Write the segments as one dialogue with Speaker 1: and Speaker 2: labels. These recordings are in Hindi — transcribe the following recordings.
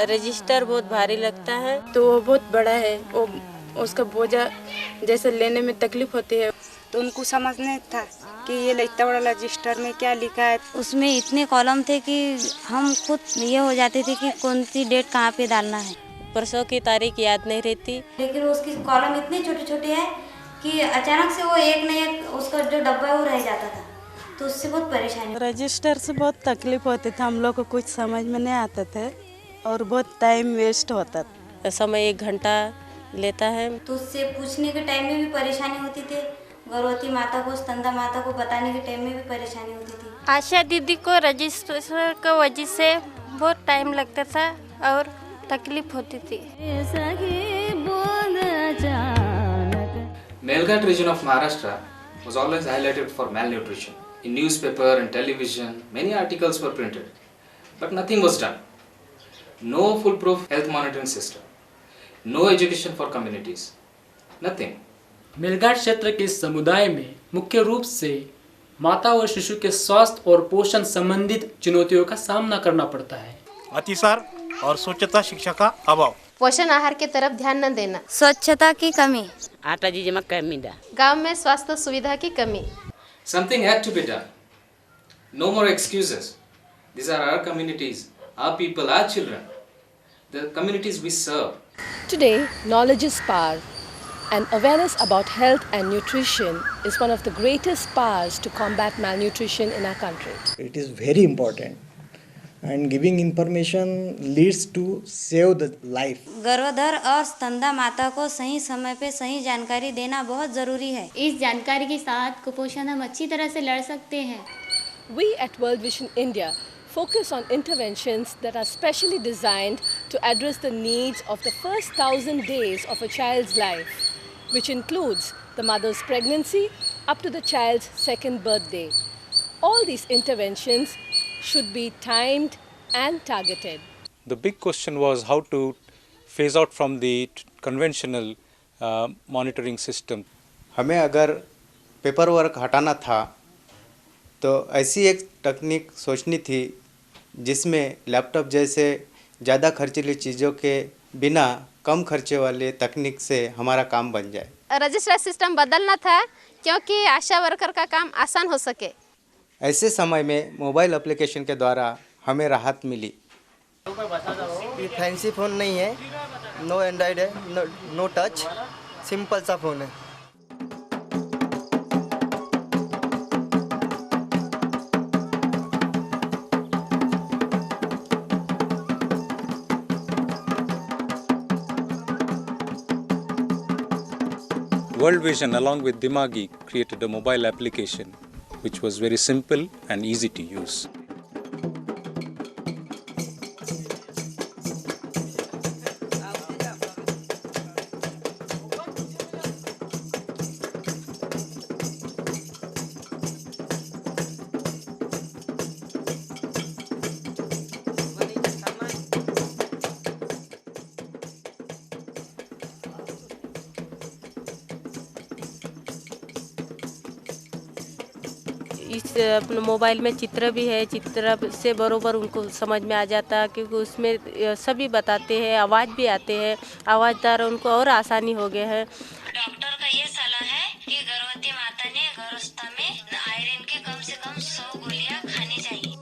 Speaker 1: रजिस्टर बहुत भारी लगता है, तो वो बहुत बड़ा है, वो उसका बोझा जैसे लेने में तकलीफ होती है।
Speaker 2: तो उनको समझ नहीं था कि ये इतना बड़ा रजिस्टर में क्या लिखा है।
Speaker 3: उसमें इतने कॉलम थे कि हम खुद ये हो जाते थे कि कौन सी डेट कहाँ पे डालना है।
Speaker 1: प्रसव की तारीख याद नहीं रहती,
Speaker 3: लेकिन उसकी कॉलम इतने छोटे छोटे हैं कि अचानक से वो एक न एक उसका जो डब्बा है वो रह जाता था, तो उससे बहुत परेशानी।
Speaker 4: रजिस्टर से बहुत तकलीफ होती थी, हम लोग को कुछ समझ में नहीं आते थे और बहुत टाइम वेस्ट होता था।
Speaker 1: समय 1 घंटा लेता है।
Speaker 3: तो उससे पूछने के टाइम में भी परेशानी होती थी, गर्भवती माता को, स्तनदा माता को बताने के टाइम में भी परेशानी होती थी।
Speaker 5: आशा दीदी को रजिस्टर की वजह से बहुत टाइम लगता था और तकलीफ होती थी।
Speaker 6: Melghat region of Maharashtra was always highlighted for malnutrition. In newspaper and television, many articles were printed, but nothing was done. No foolproof health monitoring system, no education for communities, nothing.
Speaker 7: Melghat क्षेत्र के समुदाय में मुख्य रूप से माता और शिशु के स्वास्थ्य और पोषण संबंधित चुनौतियों का सामना करना पड़ता है।
Speaker 8: अतिसार और स्वच्छता शिक्षा का अभाव,
Speaker 9: पोषण आहार की तरफ ध्यान न देना,
Speaker 3: स्वच्छता की कमी,
Speaker 10: आटा जी जमा कमी,
Speaker 9: गांव में स्वास्थ्य सुविधा की कमी।
Speaker 6: Something had to be done. No more excuses. These are our communities, our people, our children, the communities we serve.
Speaker 11: Today, knowledge is power, and awareness about health and nutrition is one of the greatest powers to combat malnutrition in our country.
Speaker 12: It is very important, and giving information leads to save the life.
Speaker 3: गर्भधार और स्तनदा माता को सही समय पे सही जानकारी देना बहुत ज़रूरी है।
Speaker 5: इस जानकारी के साथ कुपोषण हम अच्छी तरह से लड़ सकते हैं।
Speaker 11: We at World Vision India focus on interventions that are specially designed to address the needs of the first 1,000 days of a child's life, which includes the mother's pregnancy up to the child's 2nd birthday. All these interventions should be timed and targeted.
Speaker 13: The big question was how to phase out from the conventional monitoring system.
Speaker 14: हमें अगर पेपर वर्क हटाना था तो ऐसी एक तकनीक सोचनी थी जिसमें लैपटॉप जैसे ज़्यादा खर्चीली चीज़ों के बिना कम खर्चे वाले तकनीक से हमारा काम बन जाए।
Speaker 9: रजिस्टर सिस्टम बदलना था क्योंकि आशा वर्कर का काम आसान हो सके।
Speaker 14: ऐसे समय में मोबाइल एप्लीकेशन के द्वारा हमें राहत मिली।
Speaker 15: ये फैंसी फ़ोन नहीं है, नो एंड्रॉयड है, नो टच, सिंपल सा फ़ोन है।
Speaker 13: World Vision along with Dimagi created a mobile application which was very simple and easy to use.
Speaker 1: इस अपने मोबाइल में चित्र भी है, चित्र से बरोबर उनको समझ में आ जाता है क्योंकि उसमें सभी बताते हैं, आवाज़ भी आते हैं, आवाज़दार उनको और आसानी हो गया है।
Speaker 3: डॉक्टर का ये सलाह है कि गर्भवती माता ने गर्भावस्था में आयरन के कम से कम 100 गोलियां खानी चाहिए।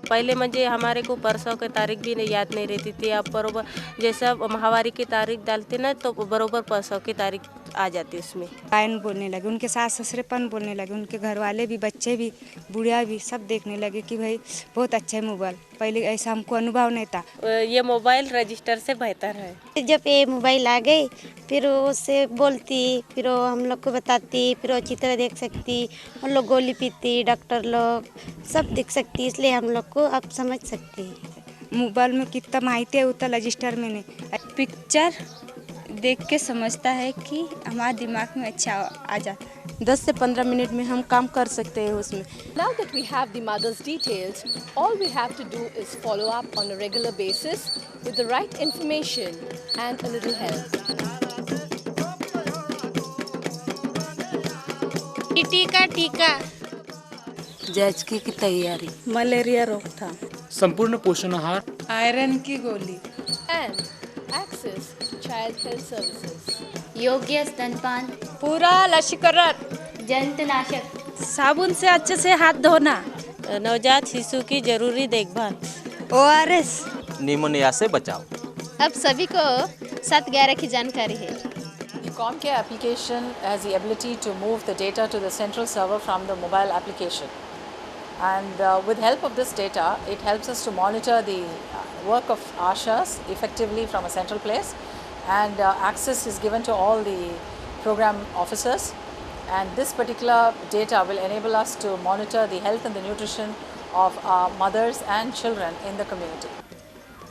Speaker 1: पहले मुझे हमारे को प्रसव की तारीख भी नहीं याद नहीं रहती थी। अब बरोबर जैसा माहवारी की तारीख डालते ना तो बरोबर प्रसव की तारीख आ जाती उसमें।
Speaker 2: गायन बोलने लगे, उनके सास ससुरेपन बोलने लगे, उनके घर वाले भी, बच्चे भी, बुढ़िया भी सब देखने लगे कि भाई बहुत अच्छा है मोबाइल। पहले ऐसा हमको अनुभव नहीं था।
Speaker 1: ये मोबाइल रजिस्टर से बेहतर है।
Speaker 16: जब ये मोबाइल आ गई फिर उससे बोलती, फिर वो हम लोग को बताती, फिर वो चित्र देख सकती, हम लोग गोली पीती, डॉक्टर लोग सब देख सकती, इसलिए हम लोग को अब समझ सकती है।
Speaker 2: मोबाइल में कितना माहिती है उतना रजिस्टर में नहीं।
Speaker 10: पिक्चर देख के समझता है कि हमारे दिमाग में अच्छा आ जाता है।
Speaker 4: 10 से 15 मिनट में हम काम कर सकते हैं उसमें।
Speaker 11: Now that we have the mother's details, all we have to do is follow up on a regular basis with the right information and a little help.
Speaker 9: टीका टीका,
Speaker 4: जांच की तैयारी, मलेरिया रोकथाम,
Speaker 7: संपूर्ण पोषण आहार,
Speaker 4: आयरन की गोली,
Speaker 11: And access to child health services.
Speaker 3: योग्य स्तनपान,
Speaker 10: पूरा लसीकरण,
Speaker 3: जंतुनाशक,
Speaker 4: साबुन से अच्छे से हाथ धोना,
Speaker 1: नवजात शिशु की जरूरी देखभाल,
Speaker 4: ORS,
Speaker 17: निमोनिया से बचाव।
Speaker 9: अब सभी को 7/11 की जानकारी है।
Speaker 18: ComCare application has the ability to move the data to the central server from the mobile application. And with help of this data, it helps us to monitor the work of ASHAs effectively from a central place. And access is given to all the program officers. And this particular data will enable us to monitor the health and the nutrition of our mothers and children in the community.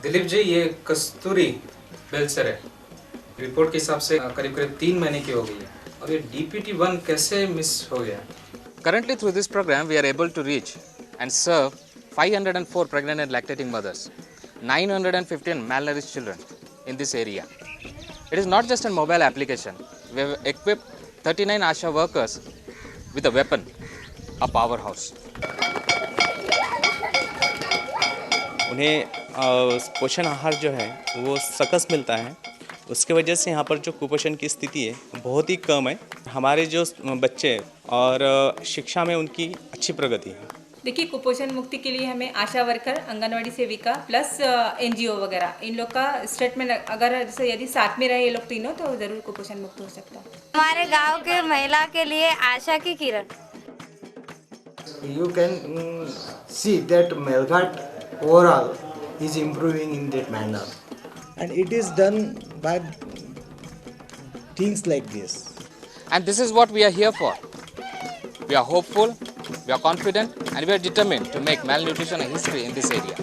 Speaker 6: Dilip ji, ये कस्तूरी बेलसर है, रिपोर्ट के हिसाब से करीब 3 महीने की हो गई है, और ये DPT-1 कैसे मिस हो गया?
Speaker 17: Currently, through this program, we are able to reach and serve 504 pregnant and lactating mothers, 915 malnourished children in this area. It is not just a mobile application. We have equipped 39 ASHA workers with a weapon, a powerhouse.
Speaker 19: उन्हें पोषण आहार जो है वो सकस मिलता है, उसके वजह से यहाँ पर जो कुपोषण की स्थिति है बहुत ही कम है। हमारे जो बच्चे और शिक्षा में उनकी अच्छी प्रगति है।
Speaker 20: देखिए, कुपोषण मुक्ति के लिए हमें आशा वर्कर, आंगनवाड़ी सेविका प्लस NGO वगैरह, इन लोग का स्टेटमेंट अगर जैसे यदि साथ में रहे ये लोग तीनों, तो ज़रूर कुपोषण मुक्त हो सकता है।
Speaker 3: हमारे गांव के महिला के लिए आशा की किरण।
Speaker 12: You can see that Melghat overall is improving in that manner, and it is done by things like this.
Speaker 17: And this is what we are here for. We are hopeful, we are confident, and we are determined to make malnutrition a history in this area.